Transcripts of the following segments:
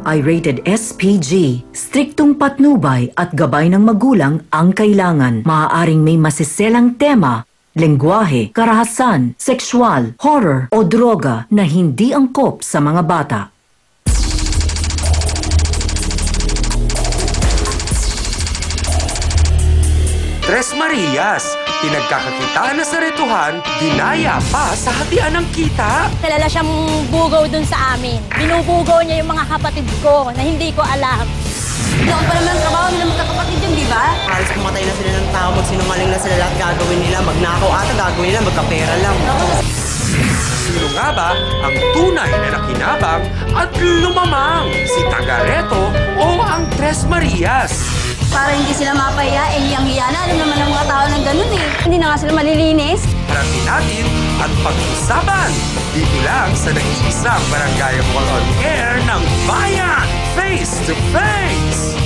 ay rated SPG. Striktong patnubay at gabay ng magulang ang kailangan. Maaaring may masiselang tema, lengguwahe, karahasan, sexual, horror o droga na hindi angkop sa mga bata. Tres Marias, pinagkakakitaan na sa retuhan, dinaya pa sa hatian ng kita. Kilala siyang bugaw dun sa amin. Binubugaw niya yung mga kapatid ko na hindi ko alam. Noon pa naman ang trabaho nila magkakapatid yun, di ba? Halos pumatay na sila ng tao, magsinungaling na sila lahat gagawin nila. Magnakaw ata gagawin nila, magkapera lang. Sino nga ba ang tunay na nakinabang at lumamang? Si Tagareto o ang Tres Marias? Para hindi sila mapaya, hiyang-hiya na. Alam naman ng mga tao ng ganun eh. Hindi na nga sila malilinis. Harapin natin at pag-usapan dito lang sa nag-iisang Barangay Mall on Air ng Bayan, Face to Face!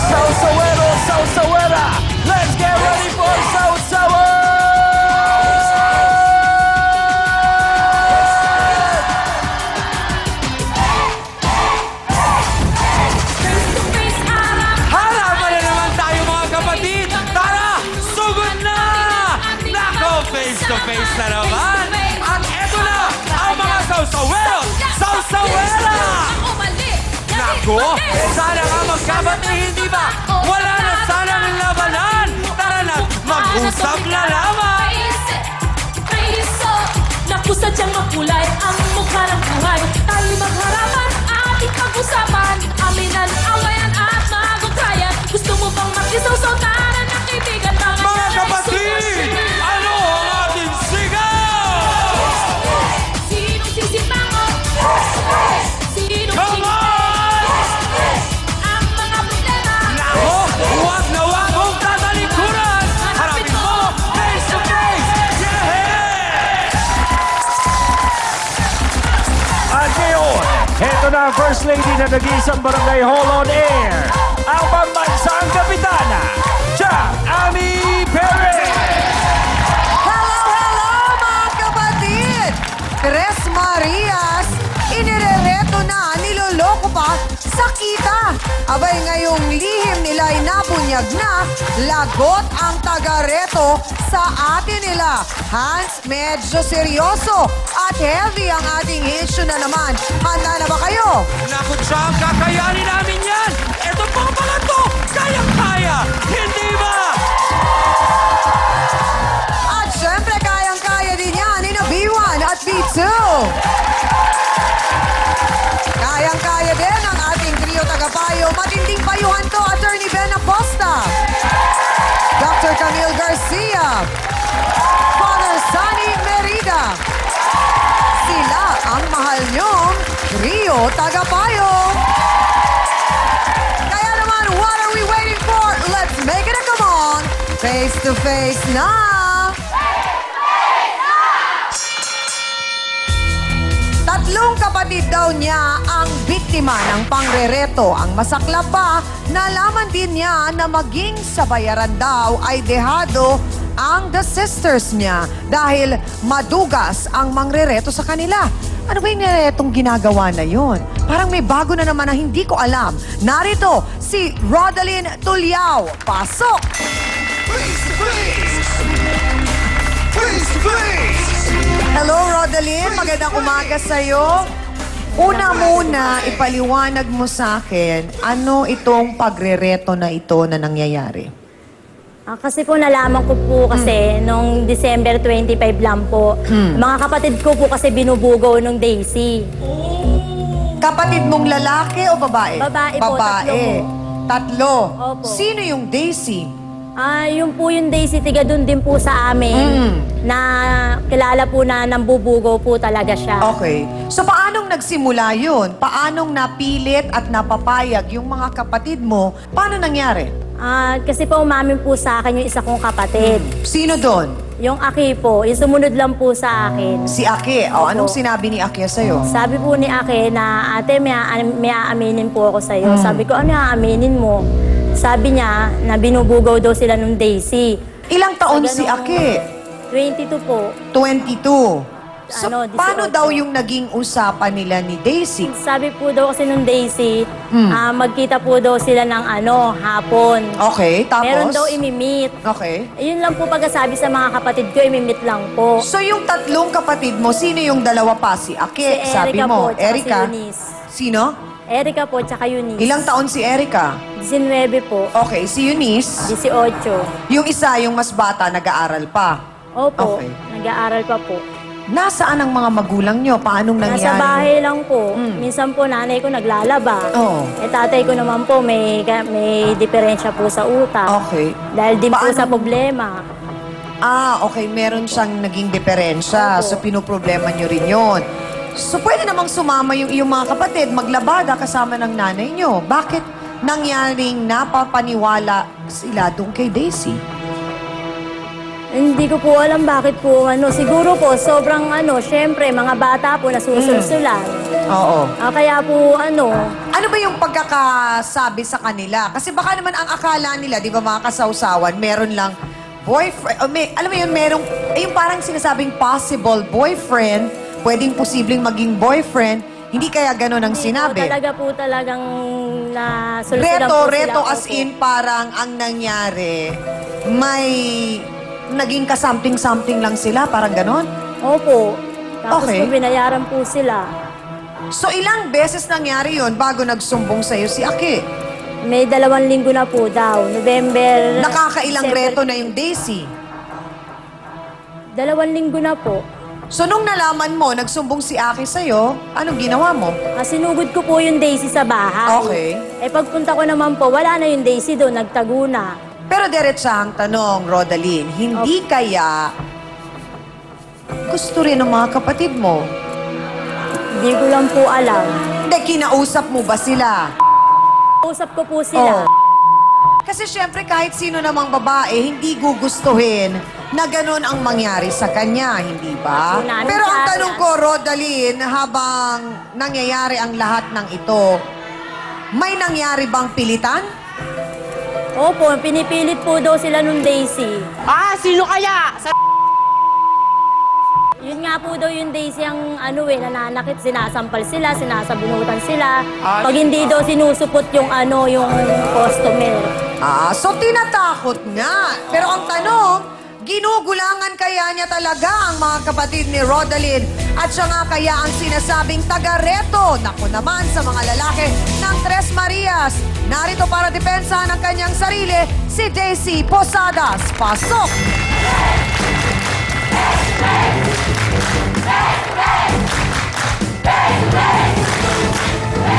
Sausawero, Sausawera! Let's get ready for Sausawa! Harapan na naman tayo mga kapatid! Tara! Sugod na! Nako, face to face na naman! At eto na ang mga Sausawero! Sausawera! Nako! Sana nga magkabati, hindi ba? Wala na sanang labanan! Tara na, mag-usap na lamang! Nakusad siyang makulay ang mukha ng buhay. Tayo magharapan, ating pag-usapan. Aminan, awayan at magutrayan. Gusto mo bang mag-isaw-saw? Tara na kaibigan, Mga kapatid! Ano ang ating sigaw? Sinong sisimangon? Sinong Come on! ang mga problema? Nako! Huwag na huwag mong tatalikuran! Harapin mo! Face to face! Yeah! At ngayon, heto na ang First Lady na nag-iisang Barangay Hall on Air, ang pambansang kapitana, Jack Ami Perez! Hello mga kapatid! Tres Marias, inirereto na, niloloko pa sa kita. Abay ngayong lihim nila ay nabunyag na, lagot ang Tagareto sa atin nila. Hans, medyo seryoso at heavy ang ating issue na naman. Handa na ba kayo? Naku, Jack, kakayanin namin yan! Ito pang mga to! Kayang-kaya! Hindi ba? At syempre, kayang-kaya din yan ni na B1 at B2. Kayang-kaya din ang ating trio tagapayo. Matinding payuhan to, Attorney Ben Acosta, Dr. Camille Garcia, Father Sunny Merida. Sila ang mahal nyong trio tagapayo. Kaya naman, what are we waiting for? Let's make it a come on! Face to face na! Tatlong kapatid daw niya ang biktima ng pangrereto. Ang masaklap pa, nalaman din niya na maging sa bayaran daw ay dehado ang the sisters niya dahil madugas ang mangrereto sa kanila. Ano ba yung niretong ginagawa na yun? Parang may bago na naman na hindi ko alam. Narito si Rodaline Tulyao. Pasok! Face to face! Face to face! Hello, Rodaline. Magandang umaga sa'yo. Una muna, ipaliwanag mo sa akin, ano itong pagrereto na ito na nangyayari? Kasi po nalaman ko po kasi nung December 25 lang po. Mga kapatid ko po kasi binubugaw nung Daisy. Kapatid mong lalaki o babae? Babae po, tatlo po. Tatlo. Opo. Sino yung Daisy? Yun po yung Daisy, tiga dun din po sa amin. Na kilala po na nambubugaw po talaga siya. Okay. So, paanong nagsimula yun? Paanong napilit at napapayag yung mga kapatid mo? Paano nangyari? Kasi po umamin po sa akin yung isa kong kapatid. Sino doon? Yung Aki po, yung sumunod lang po sa akin. Si Ake. O, anong sinabi ni Ake sa'yo? Sabi po ni Aki na, ate, may aaminin po ako sa'yo. Sabi ko, ano aaminin mo? Sabi niya na binubugaw daw sila nung Daisy. Ilang taon Sa si ganong- Ake? 22 po. 22. So, 18. paano daw yung naging usapan nila ni Daisy? Sabi po daw kasi nung Daisy, Hmm. magkita po daw sila ng hapon. Okay, tapos? Meron daw imimit. Okay. Yun lang po pagkasabi sa mga kapatid ko, imimit lang po. So, yung tatlong kapatid mo, sino yung dalawa pa? Si Ake, Si sabi Erica mo. po, tsaka Erica? si Eunice. Sino? Erica po, tsaka Eunice. Ilang taon si Erica? 19 po. Okay, si Eunice. 18. Yung isa, yung mas bata, nag-aaral pa. Opo, Okay. nag-aaral pa po. Nasaan ang mga magulang nyo? Paanong nangyari? Nasa bahay lang po. Mm. Minsan po nanay ko naglalaba. Oo. Tatay ko naman po may diferensya po sa utak. Okay. Dahil din po Paano- sa problema. Okay. Meron siyang naging diferensya. Opo. So, pinoproblema nyo rin yun. So, pwede namang sumama yung iyong mga kapatid, maglabada kasama ng nanay nyo. Bakit nangyaring napapaniwala sila doon kay Daisy? Hindi ko po alam bakit po siguro po sobrang syempre mga bata po nasusulsulan. Oo. Kaya po Ano ba yung pagkakasabi sa kanila? Kasi baka naman ang akala nila, di ba mga kasawsawan, meron lang boyfriend, alam mo yun, merong, yung parang sinasabing possible boyfriend, pwedeng posibleng maging boyfriend, hindi kaya ganun ang hindi sinabi. po talagang nasulsulan po sila. Reto as Opo. in parang ang nangyari, may naging ka-something-something lang sila, parang ganon. Opo. Tapos Okay. po binayaran po sila. So ilang beses nangyari yon bago nagsumbong sa'yo si Aki? May 2 linggo na po daw. November... Nakakailang December- reto na yung Daisy. 2 linggo na po. So nung nalaman mo, nagsumbong si Aki sa'yo, anong ginawa mo? Sinugod ko po yung Daisy sa bahay. Okay. Pagpunta ko naman po, wala na yung Daisy doon, nagtago na. Pero diretsahang tanong, Rodaline, hindi kaya gusto rin ng mga kapatid mo? Hindi ko lang po alam. Hindi, kinausap mo ba sila? Usap ko po sila. Kasi syempre kahit sino namang babae, hindi gugustuhin na ganun ang mangyari sa kanya, hindi ba? Hindi namin Pero ang kaya. tanong ko, Rodaline, habang nangyayari ang lahat ng ito, may nangyari bang pilitan? Opo, pinipilit po daw sila nung Daisy. Sino kaya? Yun nga po daw yung Daisy ang nananakit, sinasampal sila, sinasabunutan sila. Pag hindi daw sinusupot yung yung customer. So tinatakot nga. Pero ang tanong, ginugulangan kaya niya talaga ang mga kapatid ni Rodaline at siya nga kaya ang sinasabing taga-reto. Naku naman sa mga lalaki ng Tres Marias. Narito para depensa ng kanyang sarili, si Daisy Posadas. Pasok!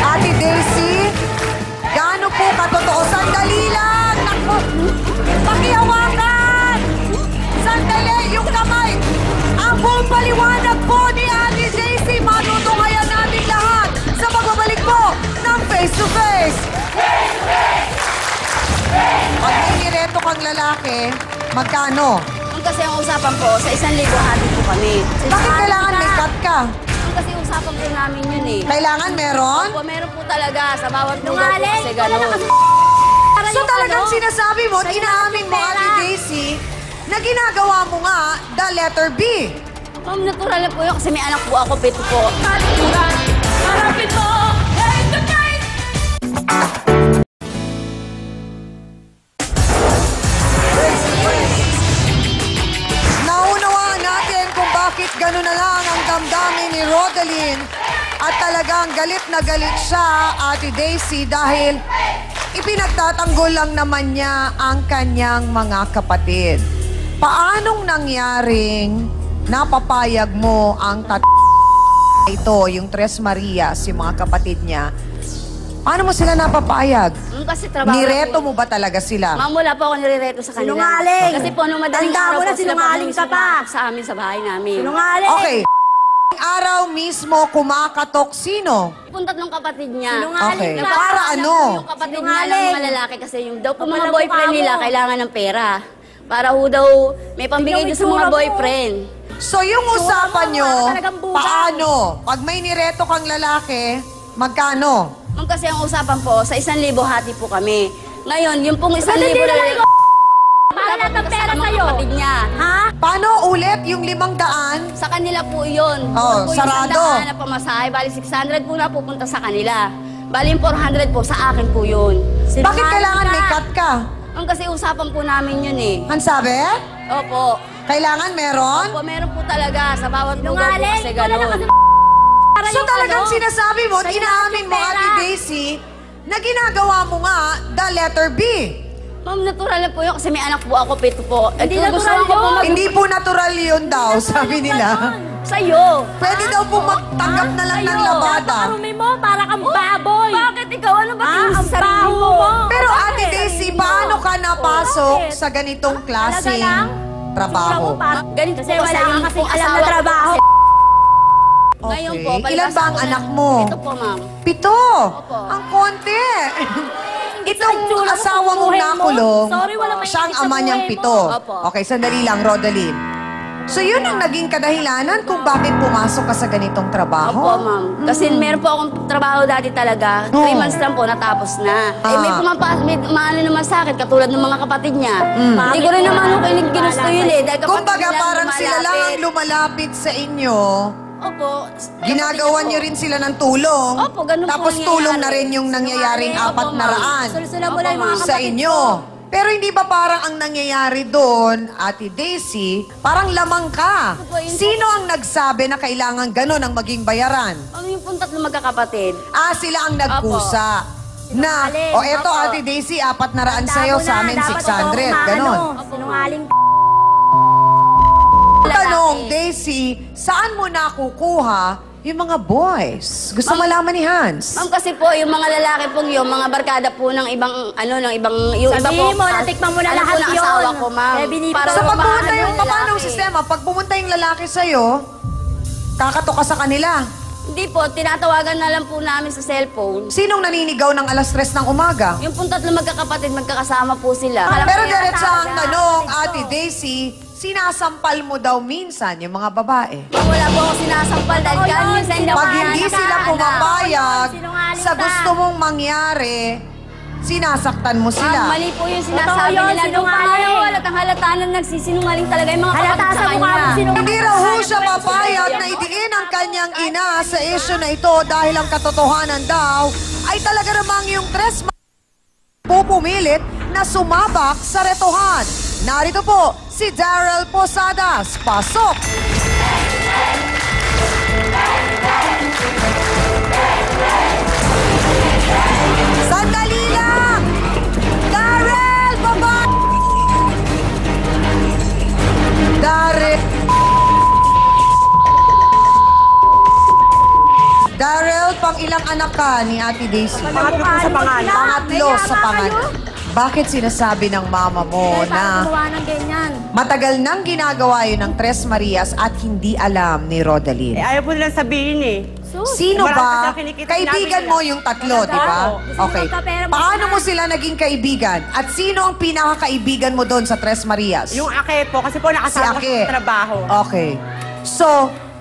Ate Daisy, gaano po katotoo? Sandali lang! Naku! Pakihawakan! Sandali! Yung kamay! Ang buong paliwanag po ni Ate Daisy, matutunghayan natin lahat sa pagbabalik po ng Face to Face! Pag may nireto kang lalaki, magkano? Kasi ang usapan po, sa 1,000 hati po kami. Bakit kailangan may cut ka? Kasi usapan po namin yun eh. Kailangan meron? Po, meron po talaga sa bawat lugar po Nungaling! kasi Wala na gano'n. kasi So talagang sinasabi mo, Sa'yo inaamin mo, na Ate pera. Daisy, na ginagawa mo nga the letter B. Ma'am, natural na po yun kasi may anak po ako, 7 po. Kalikuran, harapin mo, head to face! Naunawaan natin kung bakit gano'n na lang ang damdamin ni Rodaline at talagang galit na galit siya, Ate Daisy, dahil ipinagtatanggol lang naman niya ang kanyang mga kapatid. Paanong nangyaring napapayag mo ang ito, yung Tres Marias, yung mga kapatid niya? Paano mo sila napapayag? Kasi trabaho Nireto po. mo ba talaga sila? Ma'am, wala po ako nirereto sa kanila. Sinungaling! Kasi po, nung madaling Tanda araw mo na, po sila sinungaling ka pa. sa amin sa bahay namin. Sinungaling! Okay. Araw mismo kumakatok sino? Yung tatlong kapatid niya. Sinungaling Okay. ka. Para ano? Yung kapatid niya ng Sinungaling. mga lalaki kasi yung daw po Kapal mga ang boyfriend mukha nila mo. kailangan ng pera. Para ho daw may pambigay Tingnan mo doon sa mga itsura mo. boyfriend. So yung usapan mo, nyo, wala ka talagang buhay. paano? Pag may nireto kang lalaki, magkano? Ma'am, kasi ang usapan po, sa 1,000 hati po kami. Ngayon, yung pong 1,000 Ba't hindi naman lalaki... ikaw lahat ng pera sa mga sa'yo. kapatid niya. Ha? Paano ulit yung 500? Sa kanila po yun. Oh, Yun po sarado. Yung 100 na pamasahe. Bali, 600 po na pupunta sa kanila. Bali, yung 400 po, sa akin po yun. Bakit kailangan may cut ka? Ang kasi usapan po namin yun eh. Ang sabi? Opo. Kailangan meron? Opo, meron po talaga. Sa bawat lugar po Nungaling, kasi wala na gano'n. kasi So talagang sinasabi mo, Sa'yo inaamin mo, lahat ng Ate pera. Daisy, na ginagawa mo nga the letter B. Ma'am, natural na po yun kasi may anak po ako, pito po. Hindi Kung gusto natural ko po yun. Hindi po natural yun daw, sabi nila. Sa'yo. Pwede daw po magtanggap na lang ng labada. Napakarumi mo, para kang baboy. Bakit ikaw? Ano ba Ah, tingin ang sa sarili baho mo? mo. Pero Bakit? Ate Daisy, paano ka napasok Bakit? sa ganitong klaseng lang? trabaho? Ganito Kasi po wala kasi kang yung kasing pong alam na asawa ko trabaho. kasi. Okay. Ngayon po, Ilan palibasa ba ang ko na- anak mo? Ito po, ma'am. 7. Opo. Ang konti. Itong itsura mo, asawa mong buhay mo. nakulong, Sorry, wala may siya ang isip sa ama niyang buhay mo. 7. Opo. Okay, sandali lang, Rodaline. So yun ang naging kadahilanan kung bakit pumasok ka sa ganitong trabaho? Opo, ma'am. Kasi meron po akong trabaho dati talaga. 3 months lang po, natapos na. Eh, may maano naman sa akin, katulad ng mga kapatid niya. Hindi ko rin naman kung ginusto yun eh. Dahil kapatid Kumbaga nila parang sila lang ang lumalapit. lumalapit sa inyo. Opo. Ginagawan niyo rin sila ng tulong. Opo, ganun po Tapos nangyayari. tulong na rin yung nangyayaring Opo, 400 Sulsulan mo lang yung mga sa kapatid inyo. Pero hindi ba parang ang nangyayari doon, Ate Daisy, parang lamang ka? Opo, yun po. Sino ang nagsabi na kailangan ganun ang maging bayaran? Ano yung pong tatlo magkakapatid? Sila ang nagkusa. Na, Sinungaling. o eto Opo. Ate Daisy, 400 sa'yo, sa amin 600, ganon. Sinungaling Tanong, Daisy, saan mo nakukuha yung mga boys? Gusto malaman ni Hans. Ma'am, kasi po, yung mga lalaki pong yung mga barkada po ng ibang, yung iba po. Sabihin mo, natikman mo na alam lahat po ng yun. asawa ko, ma'am. Eh, binibigyan Para So pag mapaano pumunta yung lalaki. paano ang sistema, pag pumunta yung lalaki sa'yo, kakatok ka sa kanila. Hindi po, tinatawagan na lang po namin sa cellphone. Sinong naninigaw ng alas 3 ng umaga? Yung pong tatlo magkakapatid, magkakasama po sila. Pero kaya diretso ang talaga, tanong, kapatid Ate ko. Daisy, sinasampal mo daw minsan yung mga babae. Ma'am, wala po ako sinasampal dahil Totoo kahit yun, minsan hindi ako Pag hindi nananahan. sila pumapayag Sinungaling sa ka. gusto mong mangyari, sinasaktan mo Ma'am, sila. mali po yung Totoo sinasabi yun, nila. Doon pa nga sinungaling. yung halatang halata na nagsisinungaling talaga yung mga Halata kapatid sa sa mukha mo, kanya. sinungaling. Hindi raw ho siya papayag na idiin ang kanyang ina sa issue na ito dahil ang katotohanan daw ay talaga namang yung tres pupumilit na sumabak sa retohan. Narito po si Daryl Posadas. Pasok! Sandali lang! Daryl! Baba! Daryl! Daryl, pang ilang anak ka ni Ate Daisy? Pangatlo po sa pangalan. Pangatlo sa pangalan. Bakit sinasabi ng mama mo na gumawa ng ganyan. matagal nang ginagawa yun ng Tres Marias at hindi alam ni Rodaline? Ayaw po nilang sabihin eh. Sino Marami ba? silang kinikita Kaibigan namin mo nila. yung tatlo, di ba? Okay. Paano mo sila naging kaibigan? At sino ang pinakakaibigan mo doon sa Tres Marias? Yung ake po, kasi po Si nakasama ko Ake. sa trabaho. Okay. So,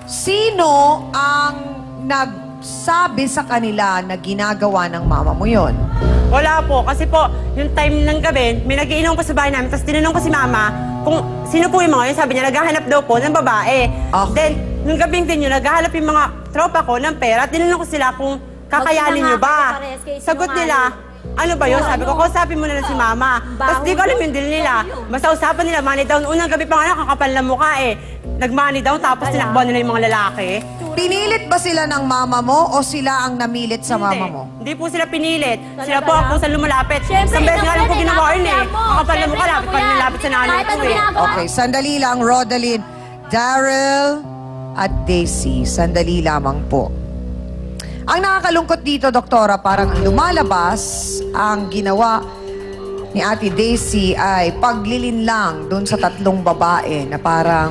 sino ang nagsabi sa kanila na ginagawa ng mama mo yon? Wala po, kasi po, yung time ng gabi, may nagiinom po sa bahay namin, tapos tinanong ko si mama kung sino po yung mga yun. Sabi niya, naghahanap daw po ng babae. Okay. Then, nung gabing din yun, naghahanap yung mga tropa ko ng pera. Tinanong ko sila kung kakayanin nyo ba. Magsinangakit ka pares, Sagot nila, ano ba yun? Sabi ko, kausapin mo na lang si mama. Tapos di ko alam yung deal nila. Basta usapan nila, money down. Unang gabi pa nga, kakapal na mukha eh. Nag-money down, tapos tinakbo nila yung mga lalaki. Pinilit ba sila ng mama mo o sila ang namilit sa mama mo? Hindi po sila pinilit. Sila po ang kusang lumulapit. Siyempre, Isang beses nga lang po ikaw ginawa yan, yun eh. mo. Kakapal na mukha, Siyempre, lapit pa ikaw rin yan. lapit sa nanay Kahit ko ano eh. ginagawa. Okay, sandali lang, Rodaline. Daryl at Daisy, sandali lamang po. Ang nakakalungkot dito, Doktora, parang lumalabas ang ginawa ni Ate Daisy ay paglilinlang doon sa tatlong babae na parang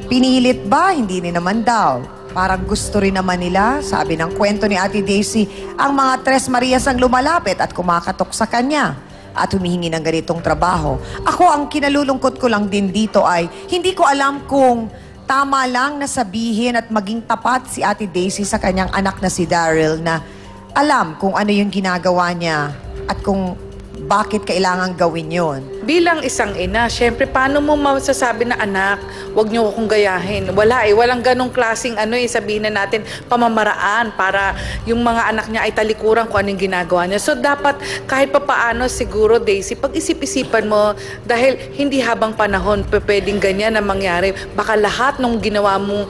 pinilit ba? Hindi ni naman daw. Parang gusto rin naman nila, sabi ng kwento ni Ate Daisy, ang mga Tres Marias ang lumalapit at kumakatok sa kanya at humihingi ng ganitong trabaho. Ako, ang kinalulungkot ko lang din dito ay hindi ko alam kung tama lang na sabihin at maging tapat si Ate Daisy sa kanyang anak na si Daryl na alam kung ano yung ginagawa niya at kung bakit kailangan gawin yon. bilang isang ina, syempre, paano mo masasabi na anak, wag niyo akong gayahin? Wala walang ganong klaseng sabihin na natin pamamaraan para yung mga anak niya ay talikuran kung anong ginagawa niya. So dapat kahit papaano siguro, Daisy, pag-isip-isipan mo dahil hindi habang panahon pwedeng ganyan na mangyari. Baka lahat ng ginawa mong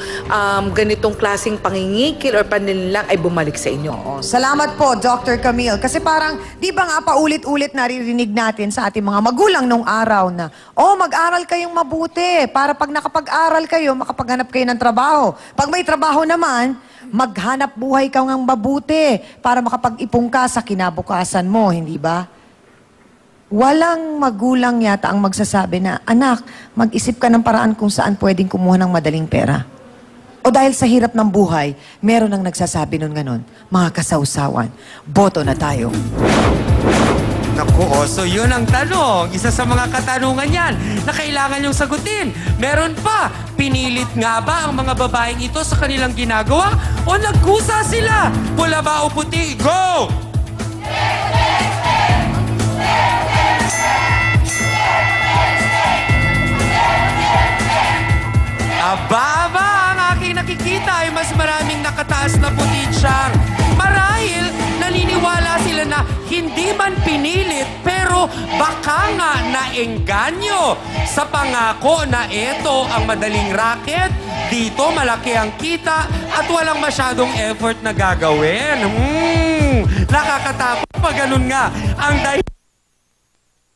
ganitong klaseng pangingikil or paninilang ay bumalik sa inyo. Oo. Salamat po, Dr. Camille. Kasi parang, di ba nga paulit-ulit naririnig natin sa ating mga magulang nung araw na, mag-aral kayong mabuti para pag nakapag-aral kayo, makapaghanap kayo ng trabaho. Pag may trabaho naman, maghanap buhay ka ng mabuti para makapag-ipong ka sa kinabukasan mo, hindi ba? Walang magulang yata ang magsasabi na, anak, mag-isip ka ng paraan kung saan pwedeng kumuha ng madaling pera. O dahil sa hirap ng buhay, meron ang nagsasabi nun ganon, mga kasawsawan, boto na tayo. Naku, so yun ang tanong. Isa sa mga katanungan yan na kailangan yung sagutin. Meron pa, pinilit nga ba ang mga babaeng ito sa kanilang ginagawa o nagkusa sila? Pula ba o puti? Go! Aba, ang aking nakikita ay mas maraming nakataas na puti siyang. Marahil, naniniwala sila na hindi man pinilit pero baka nga naengganyo sa pangako na ito ang madaling racket, dito malaki ang kita at walang masyadong effort na gagawin. Nakakatakot pa ganun nga ang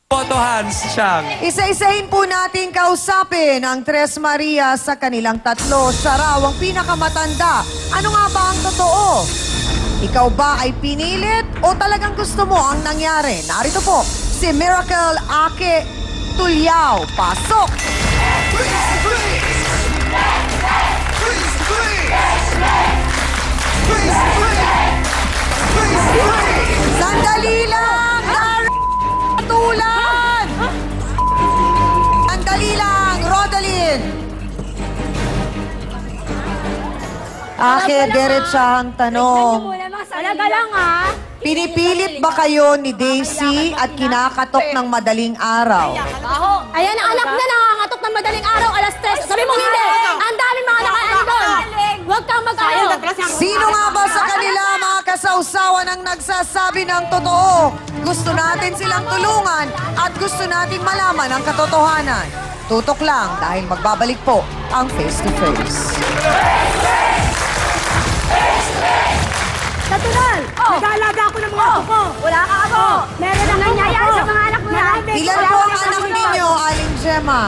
botohan siyang. Isa-isahin po natin kausapin ang Tres Maria sa kanilang tatlo. Siya raw ang pinakamatanda. Ano nga ba ang totoo? Ikaw ba ay pinilit o talagang gusto mo ang nangyari? Narito po, si Miracle Ake Tulyao. Pasok! Sandali lang! Tulan! Sandali lang, Rodalyn! Ake, diretsahang tanong. Talaga lang Pinipilit ba kayo ni Daisy at kinakatok ng madaling araw? Ayan ang anak na nangangatok ng madaling araw, alas 3. Sabi mo hindi! Ang dami mga nakaano doon! Huwag kang mag-ano! Sino nga ba sa kanila mga kasawsawan ang nagsasabi ng totoo? Gusto natin silang tulungan at gusto nating malaman ang katotohanan. Tutok lang dahil magbabalik po ang Face to Face. Natural! Nag-aalaga ako ng mga apo ko! Wala ka ako! Meron ang nangyayari sa mga anak mo yan! Ilan po ang anak ninyo, Aling Gemma?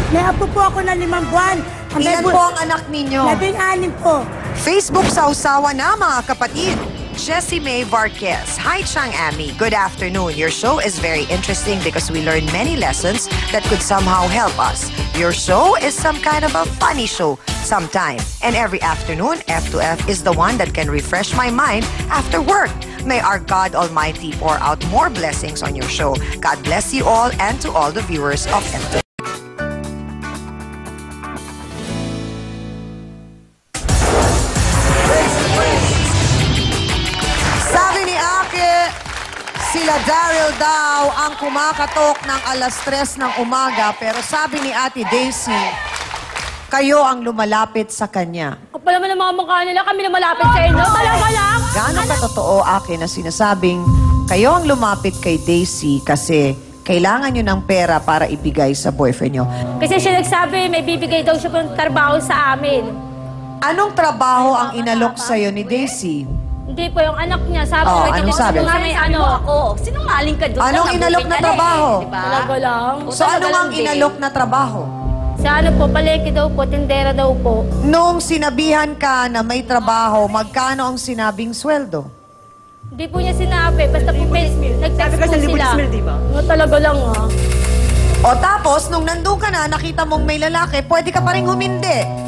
May apo po ako na 5 buwan. Ilan po ang anak ninyo? 16 po. Facebook sausawa na mga kapatid. Jessie May Varquez. Hi, Chang Ami. Good afternoon. Your show is very interesting because we learn many lessons that could somehow help us. Your show is some kind of a funny show sometime. And every afternoon, F2F is the one that can refresh my mind after work. May our God Almighty pour out more blessings on your show. God bless you all and to all the viewers of F2F. Sila Daryl daw ang kumakatok ng alas 3 ng umaga, pero sabi ni Ate Daisy, kayo ang lumalapit sa kanya. Kapal naman ang mga mukha nila, kami na malapit sa inyo. Talaga lang! Gaano katotoo akin na sinasabing kayo ang lumapit kay Daisy kasi kailangan nyo ng pera para ibigay sa boyfriend nyo? Kasi siya nagsabi, may bibigay daw siya ng trabaho sa amin. Anong trabaho ang inalok sa'yo ni Daisy? Hindi po, yung anak niya, sabi Oh, ko, anong sabi? May ano ako. Sinungaling ka doon. Anong inalok na trabaho? Talaga lang. So ano ang inalok na trabaho? Sa ano po, palengke daw po, tindera daw po. Nung sinabihan ka na may trabaho, magkano ang sinabing sweldo? Hindi po niya sinabi, basta po nag-text Sabi po ka sa sila. Libre, di ba? Talaga lang O tapos, nung nandun ka na, nakita mong may lalaki, pwede ka pa rin humindi.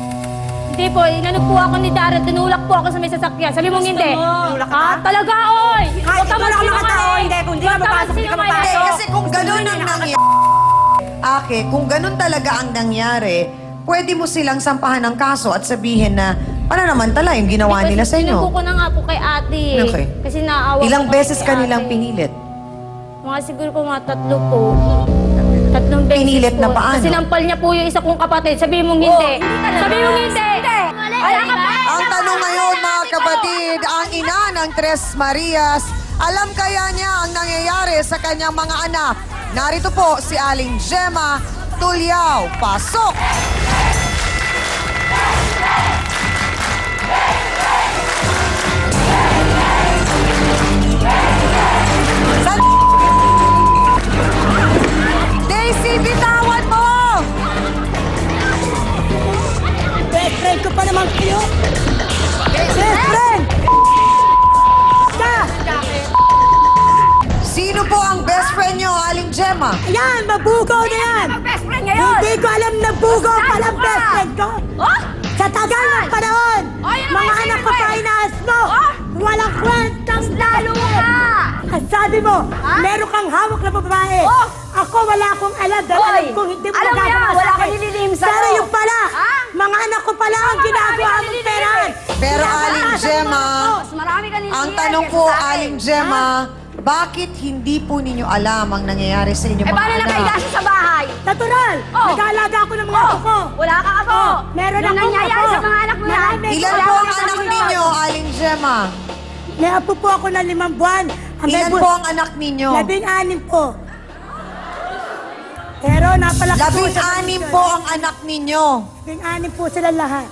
Hindi po, inano po ako ni Daryl, tinulak po ako sa may sasakyan. Sabi mong hindi. Talaga, oy! Kahit ito lang ang nakatao, hindi. Kung di ka mapasok, di ka mapasok. Hindi, kasi kung ganun ang nangyari, kung ganun talaga ang nangyari, pwede mo silang sampahan ng kaso at sabihin na, pananamantala yung ginawa nila sa inyo. Sinubo ko na nga po kay ate. Okay. Kasi naawa Ilang ko beses kay ka nilang ate. pinilit? Mga siguro po mga 3 po. Tatlong beses Pinilit po. na paano? Kasi nampal niya po yung isa kong kapatid. Sabihin mong hindi. Sabihin mong hindi. Wala ka pa. Ang tanong ngayon, mga kapatid, ang ina ng Tres Marias, alam kaya niya ang nangyayari sa kanyang mga anak? Narito po si Aling Gemma Tulyao. Pasok! Daisy, bitawan mo! Best friend ko pa naman kayo. Best friend! Sino po ang best friend niyo, Aling Gemma? Yan, mabugaw na yan. Best friend ngayon! Hindi ko alam na bugaw pa lang best friend ko. Oh? Sa tagal ng panahon, Oh, yan mga naman yung anak ko sinabi. pa inaas mo. Oh? Walang kwentang Lalo ka! Ang sabi mo, Ha? meron kang hawak na babae. Oh! Ako wala akong alam dahil Hoy! alam kong hindi mo Alam mo nagagawa yan, sa wala akin. kang nililim sa'yo. Pero yung pala, Ha? mga anak ko pala ang ginagawa mong perahan. Pero Aling Gemma, Mas marami ka nililim. ang tanong po, Aling Gemma, bakit hindi po ninyo alam ang nangyayari sa inyong Eh, mga paano anak? nakahiga siya sa bahay? Natural, Oh. nag-aalaga ako ng mga apo ko. Wala ka ako. Meron Yung akong nangyayari apo. sa mga anak mo yan. Marami. Ilan Wala po ka ang ng anak anak ninyo, Aling Gemma? May apo po ako na 5 buwan. Ang Ilan may po ang anak ninyo? 16 po. Pero napalaki po sa 16 po ang anak ninyo. 16 po sila lahat.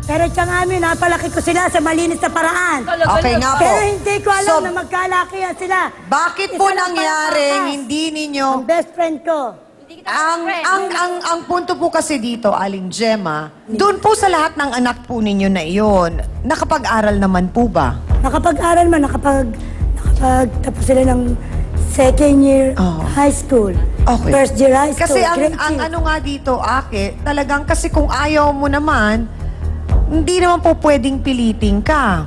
Pero siya nga amin, napalaki ko sila sa malinis na paraan. Okay nga po. Pero hindi ko alam So, na magkalakihan sila. bakit Isa po lang nangyari pala ang hindi ninyo Ang best friend ko. ang punto po kasi dito, Aling Gemma, doon po sa lahat ng anak po ninyo na iyon, nakapag-aral naman po ba? Nakapag-aral man, nakapag-tapos sila ng second year Oh. high school. Okay. First year high school. Kasi grade ang six. ano nga dito, Ake, talagang kasi kung ayaw mo naman, hindi naman po pwedeng pilitin ka.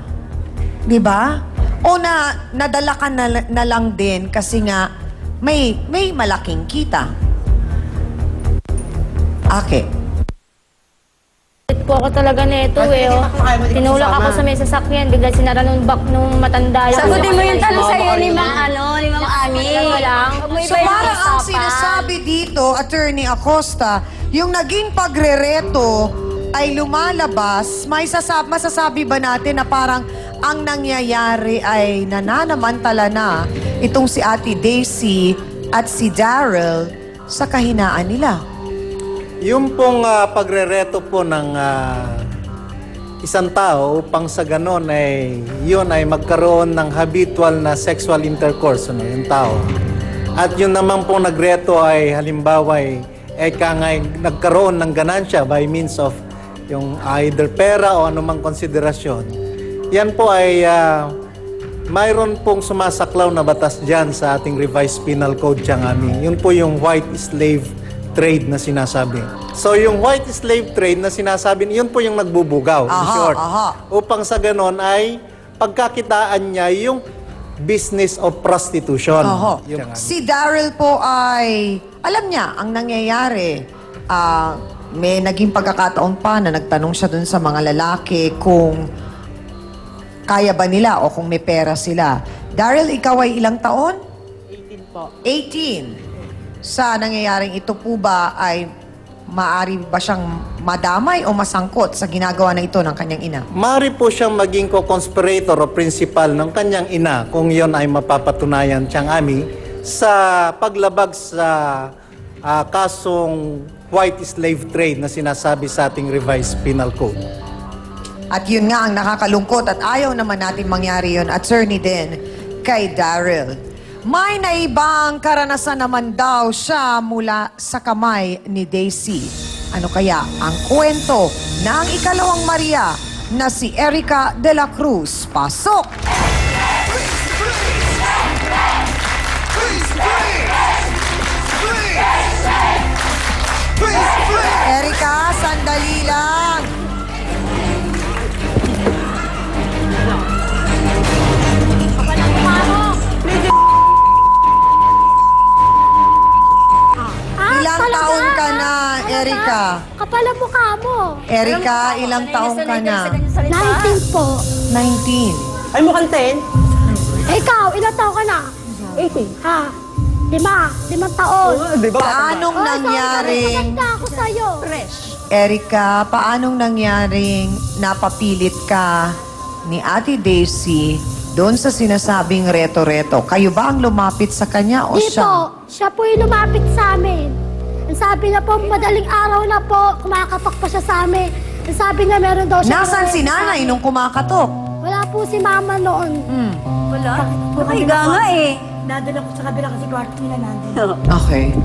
Di ba? O nadala ka na lang din kasi nga may malaking kita. Ake. Po ako talaga nito eh. Oh. Tinulak ako sa may sasakyan. Bigla sinara nung back nung matanda. Sagutin mo yung tanong sa'yo ni Ma'am Ami. So parang ang sinasabi dito, Attorney Acosta, yung naging pagrereto ay lumalabas, masasabi ba natin na parang ang nangyayari ay nananamantala na itong si Ate Daisy at si Daryl sa kahinaan nila? Yung pong pagrereto po ng isang tao upang sa ganon ay yun ay magkaroon ng habitual na sexual intercourse yung tao. At yun naman pong nagreto ay halimbawa ay nagkaroon ng ganansya by means of yung either pera o anumang konsiderasyon. Yan po ay mayroon pong sumasaklaw na batas dyan sa ating revised penal code siyang amin. Yun po yung white slave trade na sinasabi. So yung white slave trade na sinasabi, yun po yung nagbubugaw, in short. Upang sa ganon ay pagkakitaan niya yung business of prostitution. Yung, Si Daryl po ay, alam niya, ang nangyayari, may naging pagkakataon pa na nagtanong siya dun sa mga lalaki kung kaya ba nila o kung may pera sila. Daryl, ikaw ay ilang taon? 18 po. 18. Sa nangyayaring ito po ba ay maaari ba siyang madamay o masangkot sa ginagawa na ito ng kanyang ina? maaari po siyang maging co-conspirator o principal ng kanyang ina kung yon ay mapapatunayan siyang ami sa paglabag sa kasong white slave trade na sinasabi sa ating revised penal code. At yun nga ang nakakalungkot at ayaw naman natin mangyari yun, attorney din, kay Daryl. May naibang karanasan naman daw siya mula sa kamay ni Daisy. Ano kaya ang kwento ng ikalawang Maria na si Erica de la Cruz? Pasok! Erica, sandali lang. Ilang taon ka na, Erica? Kapal ang mukha mo. Erica, ilang taon ka na? 19 po. 19. Ay, mukhang 10. Ikaw, ilang taon ka na? 18. Ha? Limang taon. Paanong nangyaring... Ako sa'yo. Erica, paanong nangyaring napapilit ka ni Ate Daisy doon sa sinasabing reto-reto? Kayo ba ang lumapit sa kanya o Di siya? po, siya po yung lumapit sa amin. Ang sabi niya po, madaling araw na po, kumakatok pa siya sa amin. Ang sabi niya, meron daw siya... Nasaan si nanay nung kumakatok? Wala po si mama noon. Wala. Nakahiga nga eh. Dadala ko sa kabila kasi kwarto nila nandun. Okay.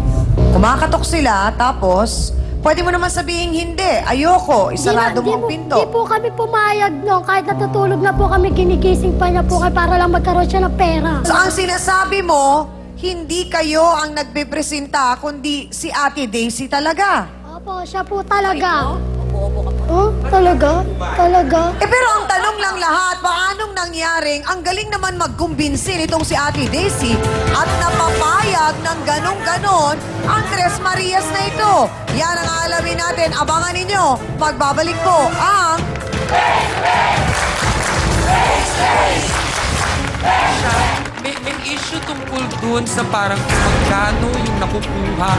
Kumakatok sila, tapos... Pwede mo naman sabihin hindi. Ayoko. Isarado mo ang pinto. Di po kami pumayag no. Kahit natutulog na po kami, ginigising pa niya po para lang magkaroon siya ng pera. So ang sinasabi mo, hindi kayo ang nagpipresenta, kundi si Ate Daisy talaga. Opo, siya po talaga. Oh, talaga? Talaga? Pero ang tanong lang lahat, paanong nangyaring ang galing naman magkumbinsi nitong si Ate Daisy at napapayag ng ganong-ganon ang Tres Marias na ito? Yan ang alamin natin. Abangan ninyo. Magbabalik po ang... May issue tungkol dun sa parang magkano yung nakukuha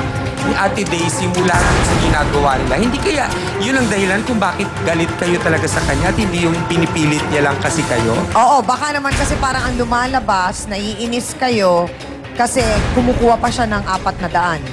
ni Ate Daisy mula dun sa ginagawa nila. Hindi kaya yun ang dahilan kung bakit galit kayo talaga sa kanya at hindi yung pinipilit niya lang kasi kayo? Oo, baka naman kasi parang ang lumalabas, naiinis kayo kasi kumukuha pa siya ng 400.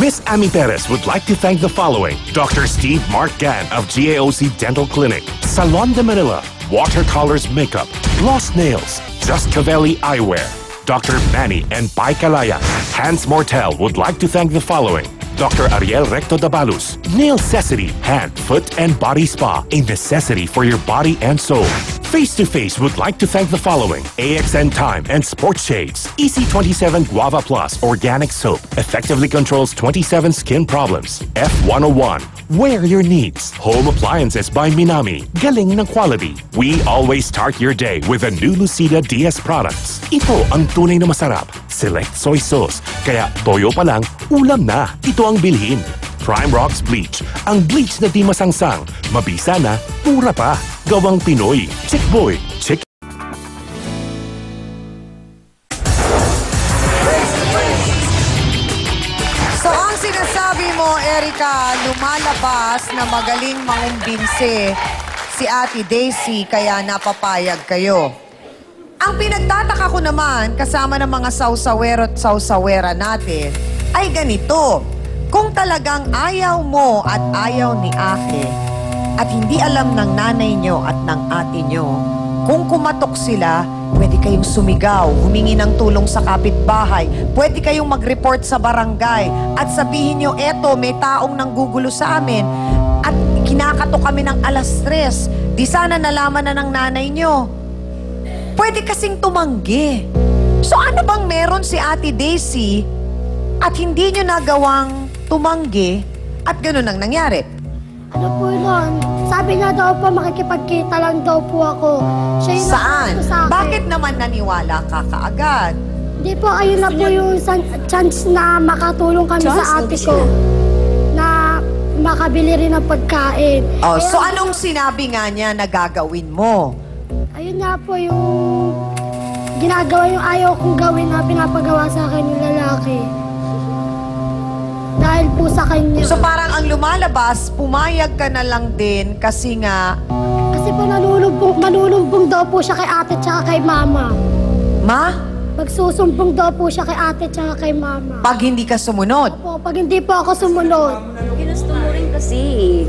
Miss Amy Perez would like to thank the following: Dr. Steve Mark Gann of GAOC Dental Clinic, Salon de Manila, Watercolors Makeup, Gloss Nails, Just Cavelli Eyewear, Dr. Manny and Pai Kalaya. Hans Mortel would like to thank the following: Dr. Ariel Recto Dabalus, Nail Necessity, Hand, Foot, and Body Spa, a necessity for your body and soul. Face to Face would like to thank the following: AXN Time and Sports Shades, EC27 Guava Plus Organic Soap, effectively controls 27 skin problems. F101, Wear Your Needs, Home Appliances by Minami, galing ng quality. We always start your day with a new Lucida DS products. Ito ang tunay na masarap. Select soy sauce, kaya toyo pa lang, ulam na. Ito ang bilhin. Prime Rocks Bleach, ang bleach na di masangsang, mabisa na, mura pa. Gawang Pinoy, Chick Boy, Chick. So ang sinasabi mo, Erica, lumalabas na magaling mangumbinsi si Ate Daisy kaya napapayag kayo. Ang pinagtataka ko naman, kasama ng mga sausawero at sausawera natin, ay ganito. Kung talagang ayaw mo at ayaw ni Ate, at hindi alam ng nanay nyo at ng ate nyo, kung kumatok sila, pwede kayong sumigaw, humingi ng tulong sa kapitbahay, pwede kayong mag-report sa barangay, at sabihin nyo, eto, may taong nanggugulo sa amin, at kinakatok kami ng 3:00. Di sana nalaman na ng nanay nyo. Pwede kasing tumanggi. So ano bang meron si Ate Daisy at hindi nyo nagawang tumanggi at ganun ang nangyari? Ano po yun? Sabi niya daw po, makikipagkita lang daw po ako. Siya yung Saan? nagsabi sa akin. Bakit naman naniwala ka kaagad? Hindi po, ayun na po yung chance na makatulong kami sa ate ko. Na makabili rin ng pagkain. Oh, so anong sinabi nga niya na gagawin mo? Ayun nga po yung ginagawa yung ayaw kong gawin na pinapagawa sa akin yung lalaki. Dahil po sa kanya. So parang ang lumalabas, pumayag ka na lang din kasi nga... Kasi po manulumpong daw po siya kay ate tsaka kay mama. Ma? Magsusumbong daw po siya kay ate tsaka kay mama. Pag hindi ka sumunod? Po, pag hindi po ako sumunod. Ginusto mo rin kasi,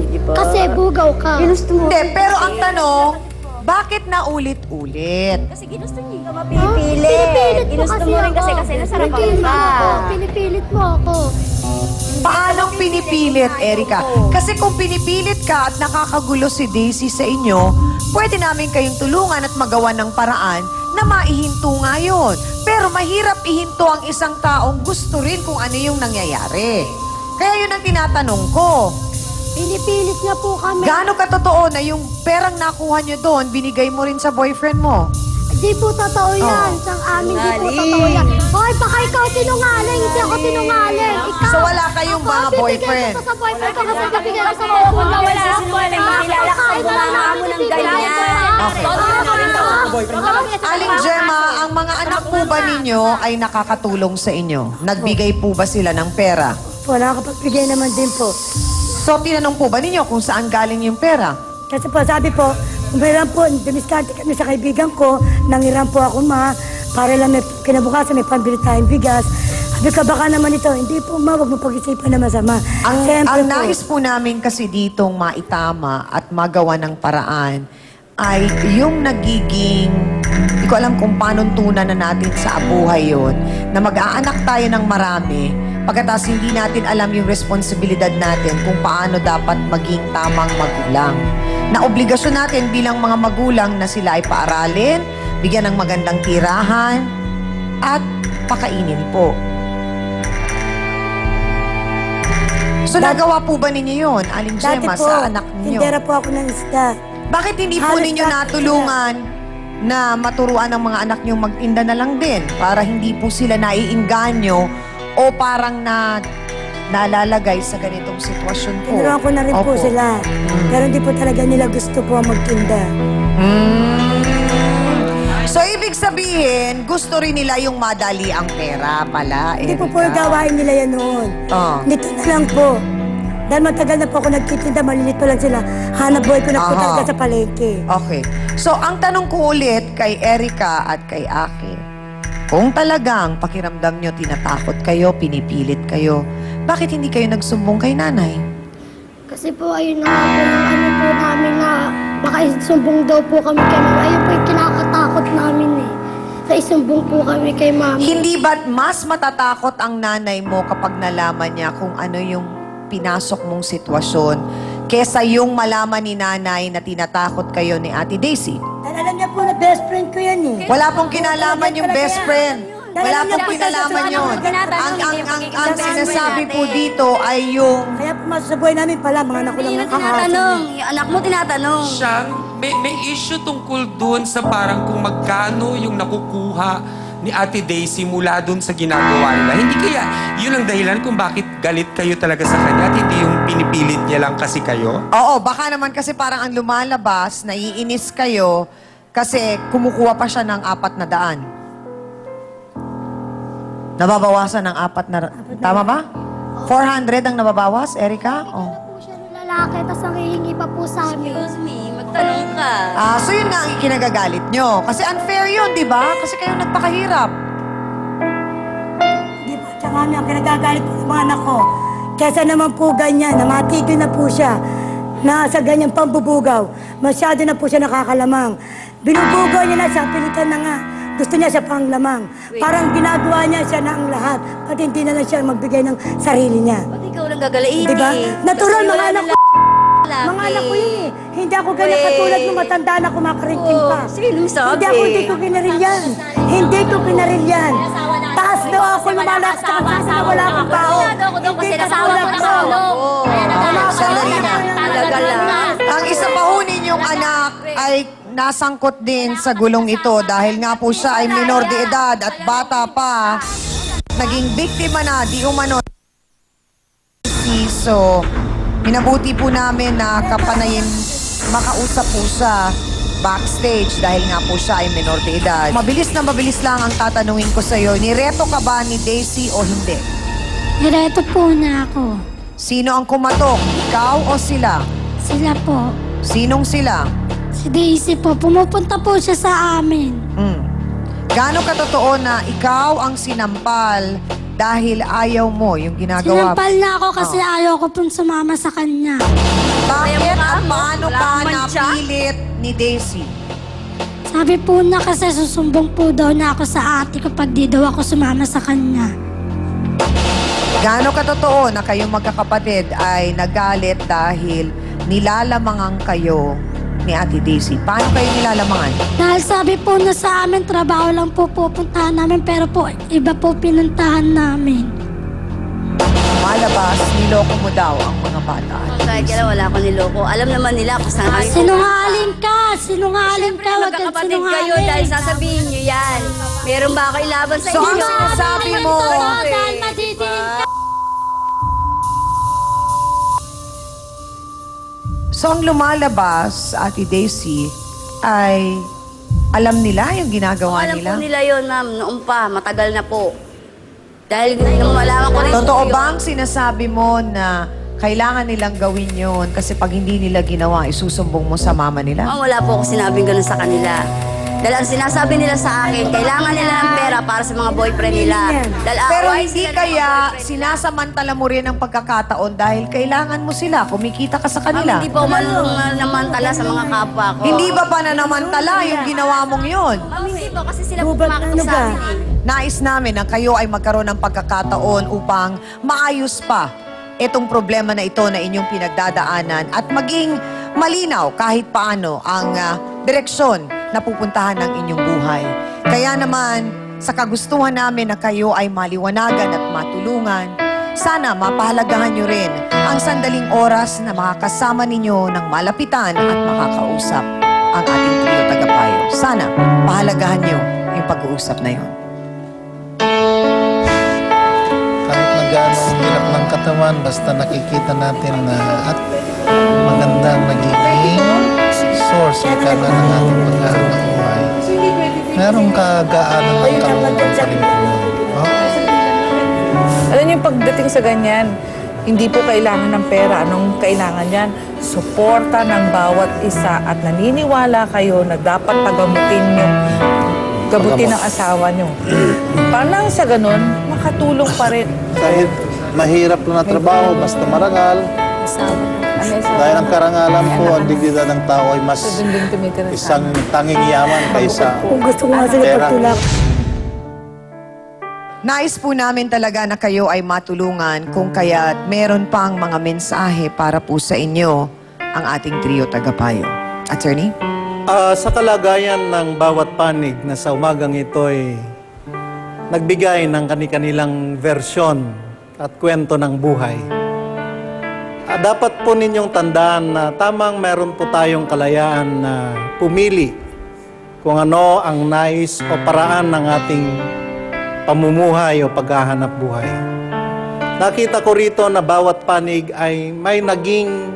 di ba? Kasi bugaw ka. Ginusto mo. Hindi, pero ang tanong, bakit na ulit-ulit? Kasi ginusto niya. Pinipilit mo Ginusto mo rin kasi nasarapan ka. Pinipilit mo ako. Paano pinipilit, Erica? Kasi kung pinipilit ka at nakakagulo si Daisy sa inyo, pwede namin kayong tulungan at magawa ng paraan na maihinto nga yun. Pero mahirap ihinto ang isang taong gusto rin kung ano yung nangyayari. Kaya yun ang tinatanong ko. Pinipilit niya po kami. Gaano katotoo na yung perang nakuha nyo doon, binigay mo rin sa boyfriend mo? Di po totoo yan. Sang amin, di po totoo yan. Hoy, baka ikaw sinungaling. Hindi ako sinungaling. Ikaw. So wala kayong mga boyfriend? Ako, bibigay ko sa boyfriend ko kasi bibigay ko sa boyfriend ko. Wala sinungaling. Kilala ka, gumawa mo ng ganyan. Okay. Aling Gemma, ang mga anak po ba ninyo ay nakakatulong sa inyo? Nagbigay po ba sila ng pera? Wala nakapagbigay naman din po. So, tinanong po ba ninyo kung saan galing yung pera? Kasi po, sabi po, umiram po, dumiskarte kami sa kaibigan ko, nangiram po ako para lang may kinabukasan, may pambili tayong bigas. Sabi ka, baka naman ito, hindi po huwag mo pag-isipan na masama. Ang nais po namin kasi ditong maitama at magawa ng paraan ay yung nagiging, hindi ko alam kung paano tunan na natin sa buhay yon, na mag-aanak tayo ng marami, pagkatapos hindi natin alam yung responsibilidad natin kung paano dapat maging tamang magulang. Na obligasyon natin bilang mga magulang na sila ay paaralin, bigyan ng magandang tirahan, at pakainin po. So, nagawa po ba ninyo yun, Aling Gemma, sa anak ninyo? Tindera po ako ng isda. Bakit hindi po ninyo natulungan na maturuan ng mga anak nyo magtinda na lang din para hindi po sila naiinganyo o parang nalalagay sa ganitong sitwasyon po? Tinuruan ko na rin po sila. Pero hindi po talaga nila gusto po magtinda. So, ibig sabihin, gusto rin nila yung madali ang pera pala, Hindi po Erica. gawain nila yan noon. Nito na lang po. Dahil matagal na po ako nagtitinda, malilit pa lang sila. Hanap buhay ko na po talaga sa palengke. Okay. So, ang tanong ko ulit kay Erica at kay Aki, kung talagang pakiramdam nyo, tinatakot kayo, pinipilit kayo, bakit hindi kayo nagsumbong kay nanay? Kasi po, ayun na nga po ng ano po namin na baka isumbong daw po kami kay mama. Ayun po yung kinakatakot namin eh. Sa isumbong po kami kay mama. Hindi ba't mas matatakot ang nanay mo kapag nalaman niya kung ano yung pinasok mong sitwasyon kesa yung malaman ni nanay na tinatakot kayo ni Ate Daisy? Dahil alam niya po na best friend ko yan eh. Wala pong kinalaman yung best friend. Wala pong kinalaman yun. Ang sinasabi po dito ay yung... Kaya po masasabuhay namin pala, mga anak ko lang Tinatanong, yung anak mo tinatanong. Siya, may issue tungkol dun sa parang kung magkano yung nakukuha ni Ate Daisy mula dun sa ginagawa nila. Hindi kaya yun ang dahilan kung bakit galit kayo talaga sa kanya at hindi yung pinipilit niya lang kasi kayo? Oo, baka naman kasi parang ang lumalabas, naiinis kayo kasi kumukuha pa siya ng 400. Nababawasan ng 400. Tama ba? 400 ang nababawas, Erica? Oh. Po siya ng lalaki, tapos nangihingi pa po sa amin. Excuse me, magtanong ka. So yun nga ang ikinagagalit nyo. Kasi unfair yun, di ba? Kasi kayo nagpakahirap. Di ba? Tsaka nga, kinagagalit po ng mga anak ko. Kesa naman po ganyan, namatigil na po siya na sa ganyang pambubugaw. Masyado na po siya nakakalamang. Binubugaw niya na siya, pilitan na nga. Gusto niya siya pang lamang. Parang ginagawa niya siya na ang lahat. Pati hindi na lang siya magbigay ng sarili niya. Ba't ikaw lang gagalaitin? Diba? Natural, Kasi mga wala anak ko. lalaki. Mga anak ko yun eh. Hindi ako ganyan katulad ng matanda na kumakarinting pa. Sino sabi? Hindi ko kinaril yan. Hindi ko kinaril yan. Taas daw ako lumalakas sa kasi na wala akong tao. Hindi katulad ko. Sandali na. Ang isa pa ho ninyong anak ay nasangkot din sa gulong ito dahil nga po siya ay minor de edad at bata pa. Naging biktima na, di umano. So, minabuti po namin na kapanayin makausap po sa backstage dahil nga po siya ay minor de edad. Mabilis lang ang tatanungin ko sa'yo. Nireto ka ba ni Daisy o hindi? Nireto po na ako. Sino ang kumatok? Ikaw o sila? Sila po. Sinong sila? Si Daisy po, pumupunta po siya sa amin. Gaano katotoo na ikaw ang sinampal dahil ayaw mo yung ginagawa? Sinampal na ako kasi ayaw ko pong sumama sa kanya. Bakit at paano ka napilit ni Daisy? Sabi po na kasi susumbong po daw na ako sa ate ko pag di daw ako sumama sa kanya. Gaano katotoo na kayong magkakapatid ay nagalit dahil nilalamangan kayo ni Ate Daisy? Paano kayo nilalamangan? Dahil sabi po na sa amin, trabaho lang po pupuntahan namin, pero po iba po pinuntahan namin. Malabas, niloko mo daw ang mga bata. Kahit kailan wala akong niloko. Alam naman nila kung saan kami Sinungaling ka! Sinungaling ka! Wag kang magkakapatid kayo sinungaling! dahil sasabihin nyo yan. Meron ba kayo laban sa So, inyo? ang sinasabi mo, Dahil madidiin ka! so ang lumalabas, Ate Daisy, ay Alam nila yung ginagawa Alam nila? po nila yun, ma'am. Noon pa, matagal na po. Dahil nung malaman ko rin Totoo po yun. bang sinasabi mo na kailangan nilang gawin yun kasi pag hindi nila ginawa, isusumbong mo sa mama nila? Ma'am, wala po ako sinabing ganun sa kanila. Dahil ang sinasabi nila sa akin, kailangan nila ng pera para sa mga boyfriend nila. Dahil Pero away hindi sila ng mga kaya boyfriend nila. sinasamantala mo rin ang pagkakataon dahil kailangan mo sila, kumikita ka sa Ma'am, kanila. hindi po manamantala sa mga kapwa ko. Hindi ba pananamantala yung ginawa mong yun? Ma'am, hindi po kasi sila po Gubat kumakatok ano sa ba? akin eh. Nais namin na kayo ay magkaroon ng pagkakataon upang maayos pa itong problema na ito na inyong pinagdadaanan at maging malinaw kahit paano ang direksyon na pupuntahan ng inyong buhay. Kaya naman, sa kagustuhan namin na kayo ay maliwanagan at matulungan, sana mapahalagahan nyo rin ang sandaling oras na makakasama ninyo ng malapitan at makakausap ang ating trio tagapayo. Sana pahalagahan nyo yung pag-uusap na yon. Kahit na gaano ang hirap ng katawan, basta nakikita natin na at magandang nagiging source ka na ng ating pagkahanap buhay. Merong kagaanan ng kalooban pa rin po. Alam niyo, pagdating sa ganyan, hindi po kailangan ng pera. Anong kailangan yan? Suporta ng bawat isa at naniniwala kayo na dapat gabutin ng asawa niyo. Parang sa ganun, makatulong pa rin. Kahit mahirap na trabaho, basta marangal. Dahil ang karangalan po, ang dignidad ng tao ay mas isang tanging yaman kaysa Kung gusto ko nga sila pera. pagtulak. Nais po namin talaga na kayo ay matulungan kung kaya't meron pang mga mensahe para po sa inyo ang ating trio tagapayo. Attorney? Sa kalagayan ng bawat panig na sa umagang ito ay nagbigay ng kanilang versyon at kwento ng buhay. Dapat po ninyong tandaan na tamang meron po tayong kalayaan na pumili kung ano ang nais o paraan ng ating pamumuhay o paghahanap buhay. Nakita ko rito na bawat panig ay may naging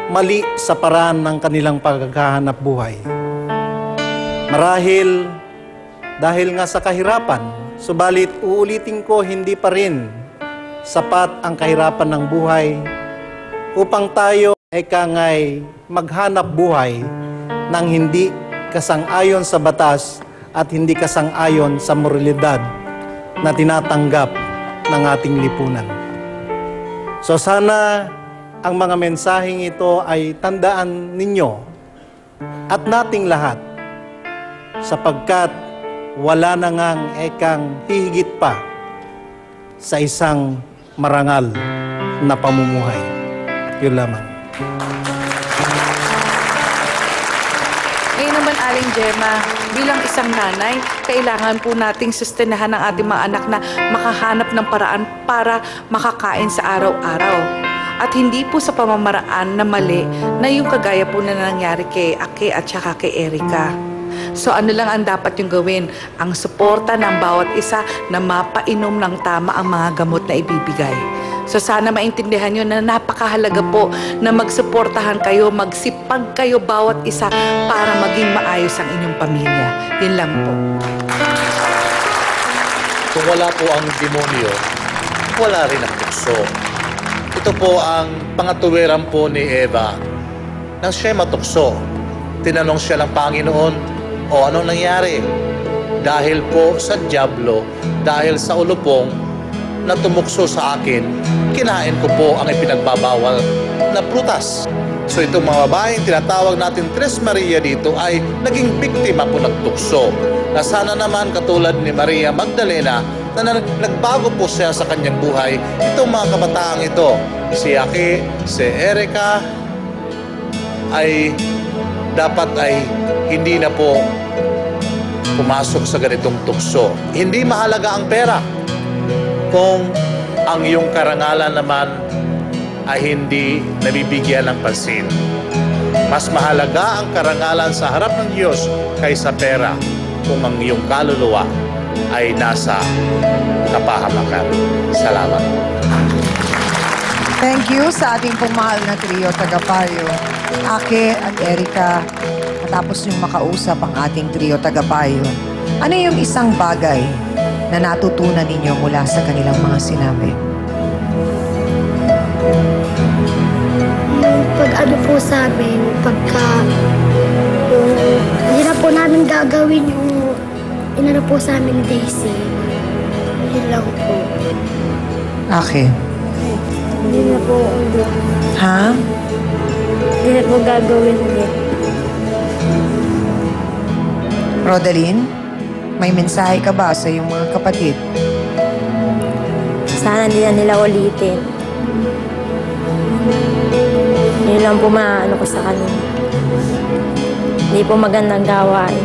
mali sa paraan ng kanilang paghahanap buhay. Marahil dahil nga sa kahirapan, subalit uulitin ko hindi pa rin sapat ang kahirapan ng buhay upang tayo ay kangay maghanap buhay ng hindi kasang-ayon sa batas at hindi kasang-ayon sa moralidad na tinatanggap ng ating lipunan. So sana ang mga mensaheng ito ay tandaan ninyo at nating lahat sapagkat wala na ngang ekang hihigit pa sa isang marangal na pamumuhay. Yun lamang. Ngayon naman, Aling Gemma, bilang isang nanay, kailangan po nating sustenahan ang ating mga anak na makahanap ng paraan para makakain sa araw-araw. At hindi po sa pamamaraan na mali na yung kagaya po na nangyari kay Ake at saka kay Erica. So ano lang ang dapat yung gawin? Ang suporta ng bawat isa na mapainom ng tama ang mga gamot na ibibigay. So sana maintindihan nyo na napakahalaga po na magsuportahan kayo, magsipag kayo bawat isa para maging maayos ang inyong pamilya. Yun lang po. Kung wala po ang demonyo, wala rin ang tukso. Ito po ang pangatuwiran po ni Eva nang siya matukso. Tinanong siya ng Panginoon, o anong nangyari? Dahil po sa dyablo, dahil sa ulupong na tumukso sa akin, kinain ko po ang ipinagbabawal na prutas. So itong mga babaeng tinatawag natin Tres Maria dito ay naging biktima po ng tukso. Na sana naman katulad ni Maria Magdalena na nagbago po siya sa kanyang buhay. Itong mga kabataang ito, si Ake, si Erica, ay dapat ay hindi na po pumasok sa ganitong tukso. Hindi mahalaga ang pera kung ang iyong karangalan naman ay hindi nabibigyan ng pansin. Mas mahalaga ang karangalan sa harap ng Diyos kaysa pera kung ang iyong kaluluwa ay nasa kapahamakan. Salamat. Thank you sa ating pong mahal na trio tagapayo, Ake at Erica. At matapos yung makausap ang ating trio tagapayo, ano yung isang bagay na natutunan ninyo mula sa kanilang mga sinabi? Pag ano po sa amin, pagka hindi na po namin gagawin yung inano po sa amin ni Daisy. Yun lang po. Okay. Hindi na po ulit. Ha? Hindi na po gagawin ulit. Rodaline, may mensahe ka ba sa iyong mga kapatid? Sana hindi na nila ulitin. Yun lang po maano ko sa kanila. Hindi po magandang gawain.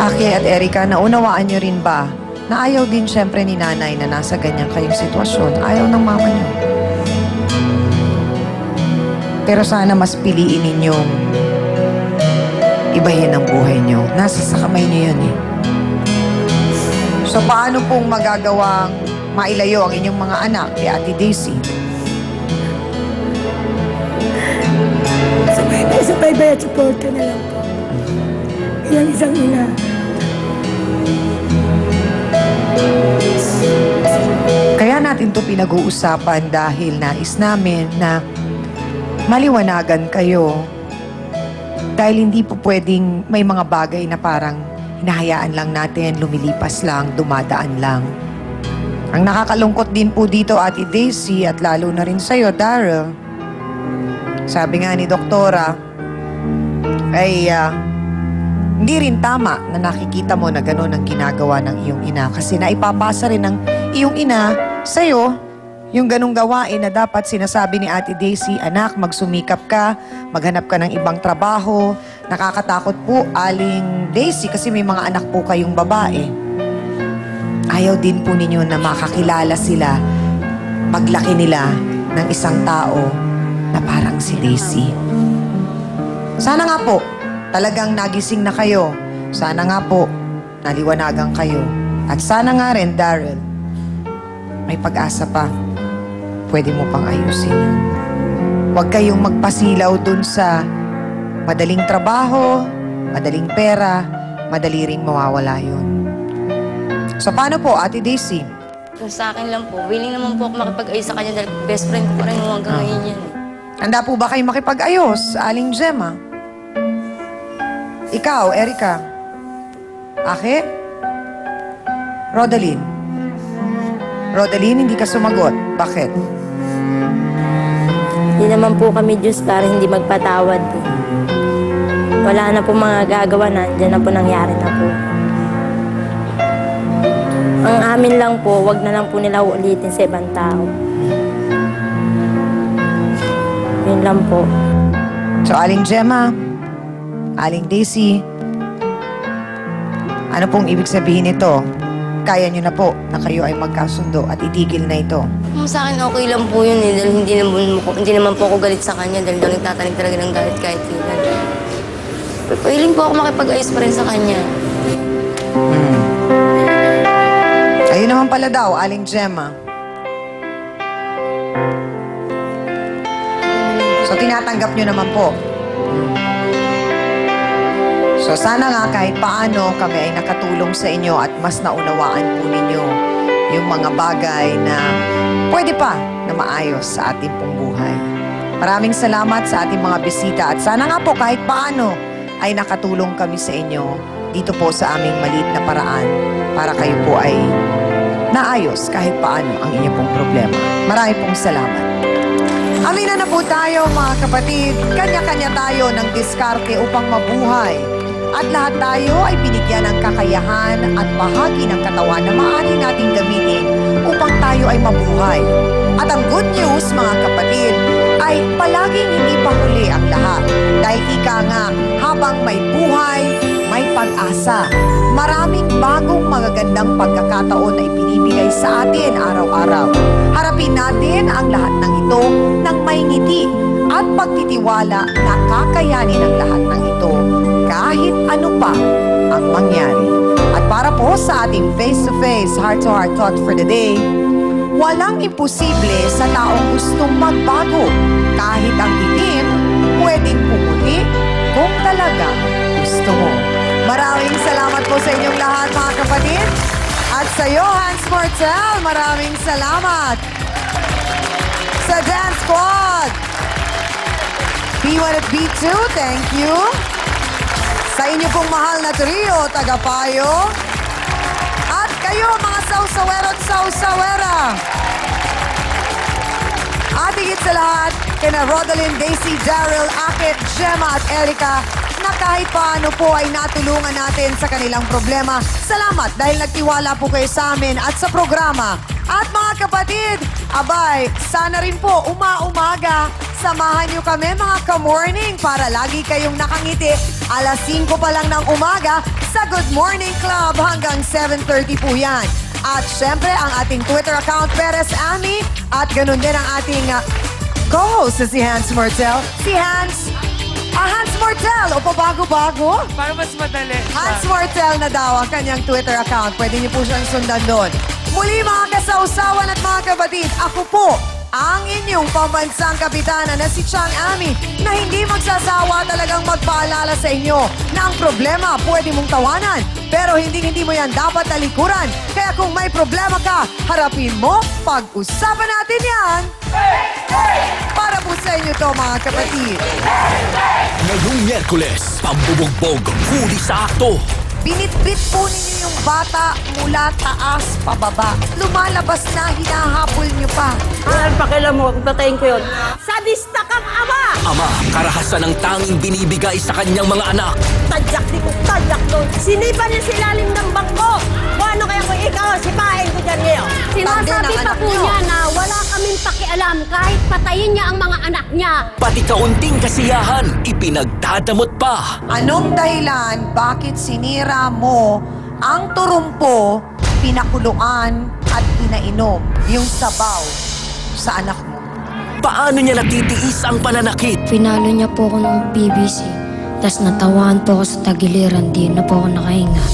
Aki at Erica, naunawaan niyo rin ba na ayaw din syempre ni nanay na nasa ganyan kayong sitwasyon? Ayaw ng mama niyo. Pero sana mas piliin ninyong ibahin ang buhay niyo. Nasa sa kamay niyo yun eh. So paano pong magagawang mailayo ang inyong mga anak kay Ate Daisy? Sabay-bay at suporta na lang po. Yung isang ina. Kaya natin to pinag-uusapan dahil nais namin na maliwanagan kayo. Dahil hindi po pwedeng may mga bagay na parang hinahayaan lang natin, lumilipas lang, dumadaan lang. Ang nakakalungkot din po dito, Ate Daisy, at lalo na rin sa'yo, Daryl. Sabi nga ni Doktora, ay hindi rin tama na nakikita mo na gano'n ang ginagawa ng iyong ina. Kasi naipapasa rin ng iyong ina sa'yo yung ganong gawain na dapat sinasabi ni Ate Daisy, anak, magsumikap ka, maghanap ka ng ibang trabaho. Nakakatakot po, Aling Daisy, kasi may mga anak po kayong babae. Ayaw din po ninyo na makakilala sila paglaki nila ng isang tao na parang si Daisy. Sana nga po, talagang nagising na kayo. Sana nga po, naliwanagan kayo. At sana nga rin, Daryl, may pag-asa pa. Pwede mo pang ayusin yun. Huwag kayong magpasilaw dun sa madaling trabaho, madaling pera, madali ring mawawala yun. So paano po, Ate Daisy? Sa akin lang po, willing naman po ako makipag-ayos sa kanya dahil best friend ko rin mo hanggang ngayon yan. Handa po ba kayo makipag-ayos, Aling Gemma? Ikaw, Erica? Ake? Rodaline? Rodaline, hindi ka sumagot. Bakit? Hindi naman po kami Diyos para hindi magpatawad. Wala na po mga gagawa na, dyan na po nangyari na po. Ang amin lang po, wag na lang po nila ulitin sa ibang tao. Yun lang po. So, Aling Gemma, Aling Daisy, ano pong ibig sabihin nito? Kaya nyo na po na kayo ay magkasundo at itigil na ito. Sa akin okay lang po yun eh, dahil hindi naman po ako galit sa kanya dahil lang nagtatanig talaga ng galit kahit kailan. Willing po ako makipag-ayos pa rin sa kanya. Ayun naman pala daw, Aling Gemma. So, tinatanggap nyo naman po. So, sana nga kahit paano kami ay nakatulong sa inyo at mas naunawaan po ninyo yung mga bagay na pwede pa na maayos sa ating pong buhay. Maraming salamat sa ating mga bisita at sana nga po kahit paano ay nakatulong kami sa inyo dito po sa aming maliit na paraan para kayo po ay naayos kahit paano ang inyong pong problema. Marami pong salamat. Amina na po tayo mga kapatid, kanya-kanya tayo ng diskarte upang mabuhay. At lahat tayo ay binigyan ng kakayahan at bahagi ng katawan na maaari nating gamitin upang tayo ay mabuhay. At ang good news mga kapatid ay palaging hindi pa huli ang lahat. Dahil ika nga, habang may buhay, may pag-asa. Maraming bagong magagandang pagkakataon na ibinibigay sa atin araw-araw. Harapin natin ang lahat ng ito ng may ngiti at pagtitiwala na kakayanin ang lahat ng ito kahit ano pa ang mangyari. At para po sa ating face-to-face, heart-to-heart thought for the day, walang imposible sa taong gustong magbago kahit ang itim, pwedeng pumuti kung talagang gusto mo. Maraming salamat po sa inyong lahat, mga kapatid. At sa iyo, Hans Mortel, maraming salamat. Sa Dance Squad, B1 at B2, thank you. Sa inyo pong mahal na trio, Tagapayo. At kayo, mga sausawero at sausawera. At higit sa lahat, kina Rodalyn, Daisy, Daryl, Akit, Gemma at Erica, na kahit paano po ay natulungan natin sa kanilang problema. Salamat dahil nagtiwala po kayo sa amin at sa programa. At mga kapatid, abay, sana rin po umaga, samahan nyo kami mga ka-morning para lagi kayong nakangiti. Alas 5 pa lang ng umaga sa Good Morning Club hanggang 7:30 po yan. At syempre, ang ating Twitter account, Perez Ami, at ganun din ang ating co-host na si Hans Mortel. Si Hans Mortel, o pabago-bago? Para mas madali. Hans Mortel na daw ang kanyang Twitter account. Pwede niyo po siyang sundan doon. Muli mga kasausawan at mga kapatid, ako po ang inyong pambansang kapitana na si Chang Ami na hindi magsasawa talagang magpaalala sa inyo na ang problema pwede mong tawanan pero hindi mo yan dapat talikuran. Kaya kung may problema ka, harapin mo, pag-usapan natin yan. Para po sa inyo to mga kapatid. Ngayong Miyerkules, pambubugbog, huli sa akto. Binitbit po ninyo yung bata mula taas pababa. Lumalabas na, hinahabol nyo pa. Ang pakialam mo, patayin ko yun. Sadista kang ama! Ama, karahasan ang tanging binibigay sa kanyang mga anak. Tadyak di ko, tadyak doon. Sinipa niya sa ilalim ng bangko. Kung ano kaya kung ikaw, sipain ko dyan ngayon. Sinasabi pa po niya na wala kaming pakialam kahit patayin niya ang mga anak niya. Pati kaunting kasiyahan, ipinagdadamot pa. Anong dahilan bakit sinira mo ang turumpo, pinakuluan at pinainom yung sabaw sa anak mo? Paano niya natitiis ang pananakit? Pinalo niya po ako ng BBC. Tapos natawaan po ako sa tagiliran. Di na po ako nakahinga.